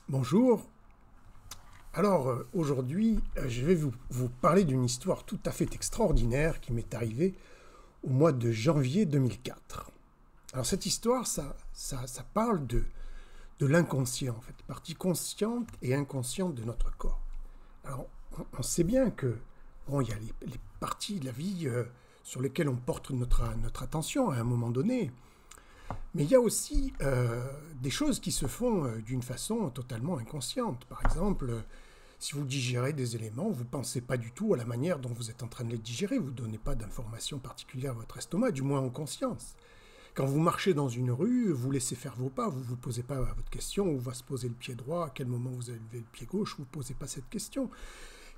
Bonjour. Alors aujourd'hui, je vais vous parler d'une histoire tout à fait extraordinaire qui m'est arrivée au mois de janvier 2004. Alors cette histoire, ça parle de l'inconscient, en fait, partie consciente et inconsciente de notre corps. Alors on sait bien que, bon, il y a les parties de la vie sur lesquelles on porte notre attention à un moment donné, mais il y a aussi des choses qui se font d'une façon totalement inconsciente. Par exemple, si vous digérez des éléments, vous ne pensez pas du tout à la manière dont vous êtes en train de les digérer, vous ne donnez pas d'informations particulières à votre estomac, du moins en conscience. Quand vous marchez dans une rue, vous laissez faire vos pas, vous ne vous posez pas votre question, où va se poser le pied droit, à quel moment vous allez lever le pied gauche, vous ne posez pas cette question.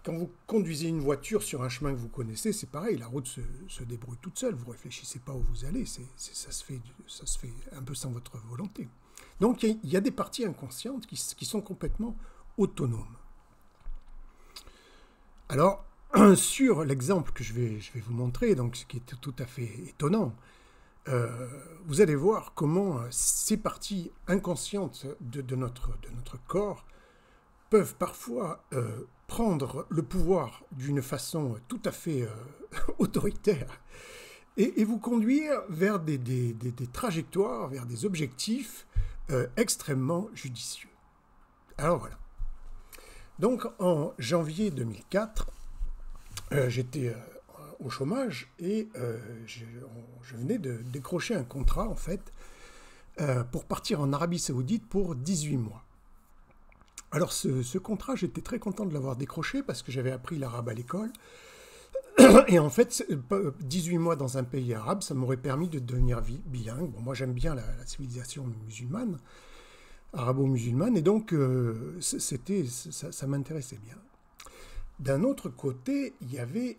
Quand vous conduisez une voiture sur un chemin que vous connaissez, c'est pareil, la route se débrouille toute seule, vous ne réfléchissez pas où vous allez, ça se fait un peu sans votre volonté. Donc il y a des parties inconscientes qui sont complètement autonomes. Alors, sur l'exemple que je vais vous montrer, donc ce qui est tout à fait étonnant, vous allez voir comment ces parties inconscientes de notre corps peuvent parfois prendre le pouvoir d'une façon tout à fait autoritaire et vous conduire vers des trajectoires, vers des objectifs extrêmement judicieux. Alors voilà. Donc en janvier 2004, j'étais au chômage et je venais de décrocher un contrat en fait pour partir en Arabie Saoudite pour 18 mois. Alors ce contrat, j'étais très content de l'avoir décroché parce que j'avais appris l'arabe à l'école. Et en fait, 18 mois dans un pays arabe, ça m'aurait permis de devenir bilingue. Bon, moi j'aime bien la civilisation musulmane, arabo-musulmane, et donc ça m'intéressait bien. D'un autre côté, il y avait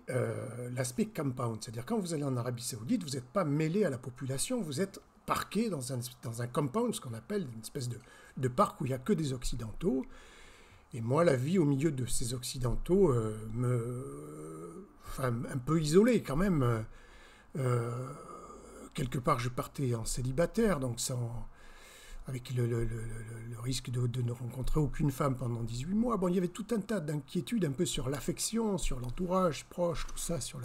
l'aspect compound, c'est-à-dire quand vous allez en Arabie Saoudite, vous n'êtes pas mêlé à la population, vous êtes parqué dans un compound, ce qu'on appelle une espèce de parc où il n'y a que des Occidentaux. Et moi, la vie au milieu de ces Occidentaux un peu isolé quand même. Quelque part, je partais en célibataire, donc avec le risque de ne rencontrer aucune femme pendant 18 mois. Bon, il y avait tout un tas d'inquiétudes un peu sur l'affection, sur l'entourage proche, tout ça, sur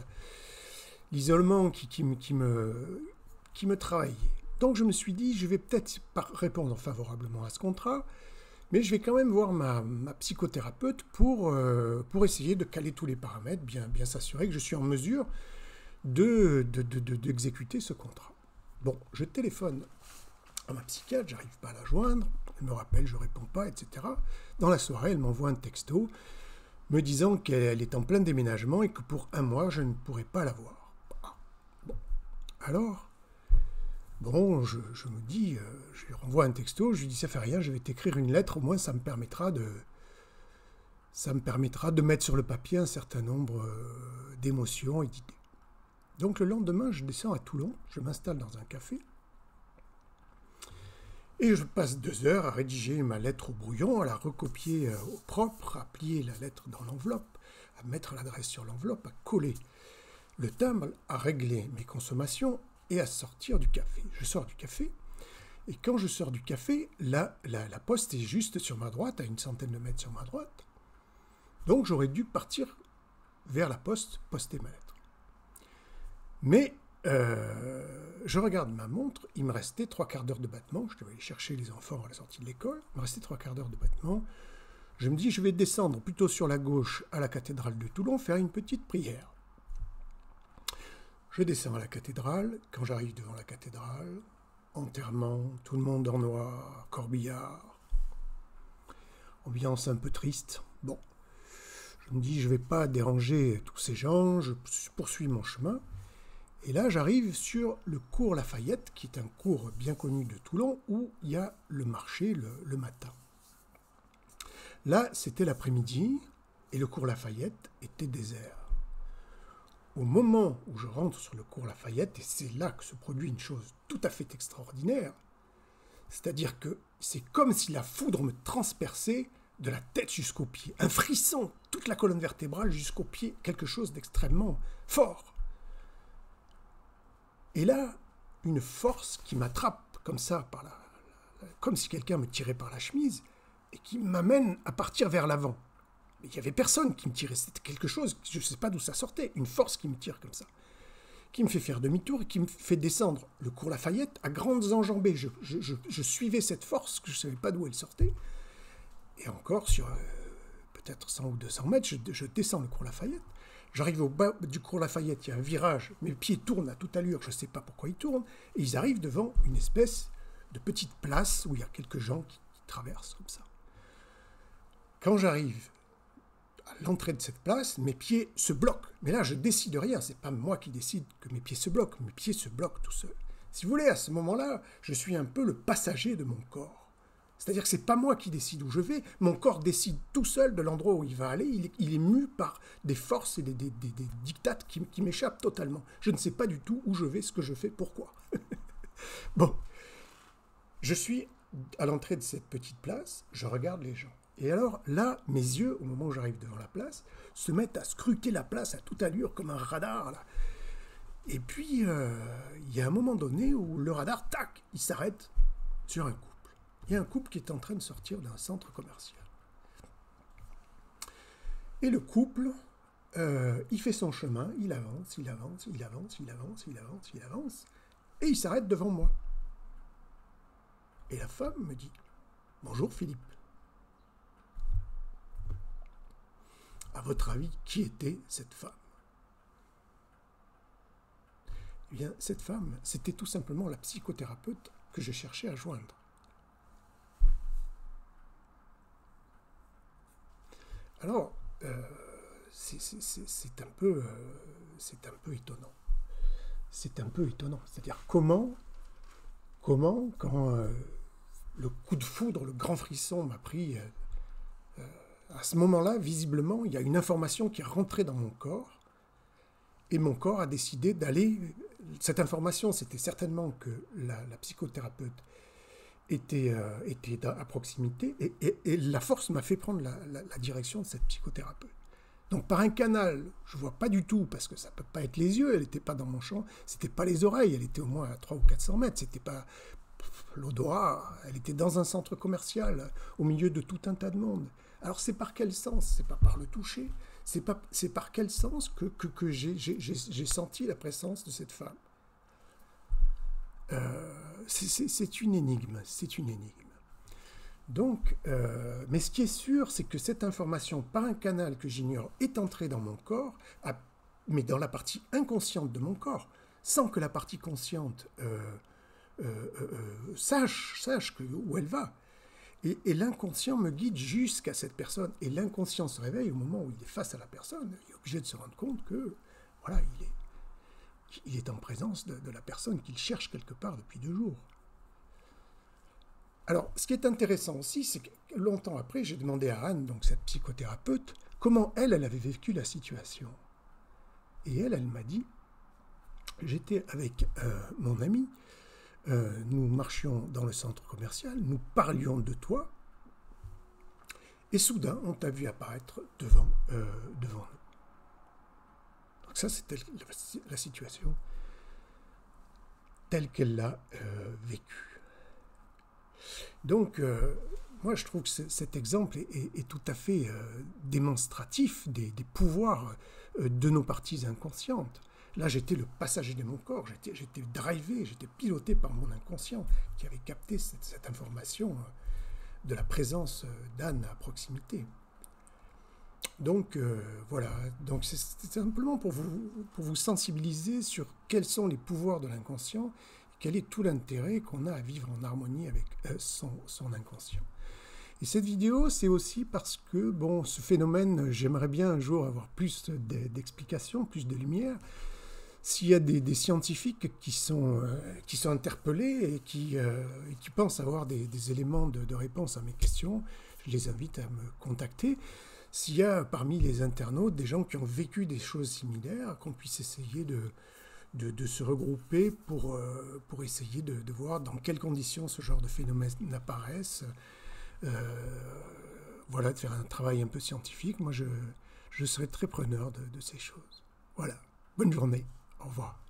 l'isolement qui me travaillait. Donc je me suis dit, je vais peut-être pas répondre favorablement à ce contrat, mais je vais quand même voir ma psychothérapeute pour essayer de caler tous les paramètres, bien s'assurer que je suis en mesure d'exécuter ce contrat. Bon, je téléphone à ma psychiatre, j'arrive pas à la joindre, elle me rappelle, je réponds pas, etc. Dans la soirée, elle m'envoie un texto me disant qu'elle est en plein déménagement et que pour un mois, je ne pourrai pas la voir. Ah, bon, alors, bon, je me dis, je lui renvoie un texto, je lui dis ça fait rien, je vais t'écrire une lettre, au moins ça me permettra de mettre sur le papier un certain nombre d'émotions et d'idées. Donc le lendemain, je descends à Toulon, je m'installe dans un café, et je passe 2 heures à rédiger ma lettre au brouillon, à la recopier au propre, à plier la lettre dans l'enveloppe, à mettre l'adresse sur l'enveloppe, à coller le timbre, à régler mes consommations et à sortir du café. Je sors du café, et quand je sors du café, la poste est juste sur ma droite, à une centaine de mètres sur ma droite. Donc j'aurais dû partir vers la poste, poster ma lettre. Mais je regarde ma montre, il me restait 3/4 d'heure de battement, je devais aller chercher les enfants à la sortie de l'école, il me restait 3/4 d'heure de battement. Je me dis, je vais descendre plutôt sur la gauche à la cathédrale de Toulon, faire une petite prière. Je descends à la cathédrale, quand j'arrive devant la cathédrale, enterrement, tout le monde en noir, corbillard, ambiance un peu triste. Bon, je me dis, je ne vais pas déranger tous ces gens, je poursuis mon chemin. Et là, j'arrive sur le cours Lafayette, qui est un cours bien connu de Toulon, où il y a le marché le matin. Là, c'était l'après-midi, et le cours Lafayette était désert. Au moment où je rentre sur le cours Lafayette, et c'est là que se produit une chose tout à fait extraordinaire, c'est-à-dire que c'est comme si la foudre me transperçait de la tête jusqu'aux pieds. Un frisson, toute la colonne vertébrale jusqu'aux pieds, quelque chose d'extrêmement fort. Et là, une force qui m'attrape comme ça, comme si quelqu'un me tirait par la chemise, et qui m'amène à partir vers l'avant. Mais il n'y avait personne qui me tirait, c'était quelque chose, je ne sais pas d'où ça sortait, une force qui me tire comme ça, qui me fait faire demi-tour et qui me fait descendre le cours Lafayette à grandes enjambées. Je suivais cette force, que je ne savais pas d'où elle sortait, et encore sur peut-être 100 ou 200 mètres, je descends le cours Lafayette. J'arrive au bas du cours Lafayette, il y a un virage, mes pieds tournent à toute allure, je ne sais pas pourquoi ils tournent, et ils arrivent devant une espèce de petite place où il y a quelques gens qui traversent comme ça. Quand j'arrive à l'entrée de cette place, mes pieds se bloquent. Mais là, je décide rien, c'est pas moi qui décide que mes pieds se bloquent, mes pieds se bloquent tout seuls. Si vous voulez, à ce moment-là, je suis un peu le passager de mon corps. C'est-à-dire que c'est pas moi qui décide où je vais, mon corps décide tout seul de l'endroit où il va aller, il est mu par des forces et des dictates qui m'échappent totalement. Je ne sais pas du tout où je vais, ce que je fais, pourquoi. Bon, je suis à l'entrée de cette petite place, je regarde les gens. Et alors là, mes yeux, au moment où j'arrive devant la place, se mettent à scruter la place à toute allure comme un radar, là. Et puis, il y a un moment donné où le radar, tac, il s'arrête sur un couple. Il y a un couple qui est en train de sortir d'un centre commercial. Et le couple, il fait son chemin, il avance, il avance, il avance, il avance, il avance, il avance, et il s'arrête devant moi. Et la femme me dit « Bonjour Philippe. À votre avis, qui était cette femme ?» Eh bien, cette femme, c'était tout simplement la psychothérapeute que je cherchais à joindre. Alors, c'est un peu étonnant. C'est un peu étonnant. C'est-à-dire comment quand le coup de foudre, le grand frisson m'a pris, à ce moment-là, visiblement, il y a une information qui est rentrée dans mon corps, et mon corps a décidé d'aller... Cette information, c'était certainement que la psychothérapeute était à proximité, et la force m'a fait prendre la direction de cette psychothérapeute. Donc par un canal, je ne vois pas du tout, parce que ça ne peut pas être les yeux, elle n'était pas dans mon champ, c'était pas les oreilles, elle était au moins à 300 ou 400 mètres, c'était pas l'odorat, elle était dans un centre commercial, au milieu de tout un tas de monde. Alors c'est par quel sens? C'est pas par le toucher, c'est par quel sens que j'ai senti la présence de cette femme? C'est une énigme, c'est une énigme. Donc, mais ce qui est sûr, c'est que cette information, par un canal que j'ignore, est entrée dans mon corps, mais dans la partie inconsciente de mon corps, sans que la partie consciente sache où elle va. Et l'inconscient me guide jusqu'à cette personne. Et l'inconscient se réveille au moment où il est face à la personne. Il est obligé de se rendre compte que, voilà, il est en présence de la personne qu'il cherche quelque part depuis 2 jours. Alors, ce qui est intéressant aussi, c'est que longtemps après, j'ai demandé à Anne, donc cette psychothérapeute, comment elle avait vécu la situation. Et elle m'a dit, j'étais avec mon ami, nous marchions dans le centre commercial, nous parlions de toi, et soudain, on t'a vu apparaître devant nous. Donc ça, c'était la situation telle qu'elle l'a vécue. Donc, moi, je trouve que cet exemple est tout à fait démonstratif des pouvoirs de nos parties inconscientes. Là, j'étais le passager de mon corps, j'étais drivé, j'étais piloté par mon inconscient qui avait capté cette information de la présence d'Anne à proximité. Donc, voilà, donc c'est simplement pour vous sensibiliser sur quels sont les pouvoirs de l'inconscient, quel est tout l'intérêt qu'on a à vivre en harmonie avec son inconscient. Et cette vidéo, c'est aussi parce que, bon, ce phénomène, j'aimerais bien un jour avoir plus d'explications, plus de lumière. S'il y a des scientifiques qui sont interpellés et qui pensent avoir des éléments de réponse à mes questions, je les invite à me contacter. S'il y a parmi les internautes des gens qui ont vécu des choses similaires, qu'on puisse essayer de se regrouper pour essayer de voir dans quelles conditions ce genre de phénomènes apparaissent. Voilà, de faire un travail un peu scientifique. Moi, je serais très preneur de ces choses. Voilà. Bonne journée. Au revoir.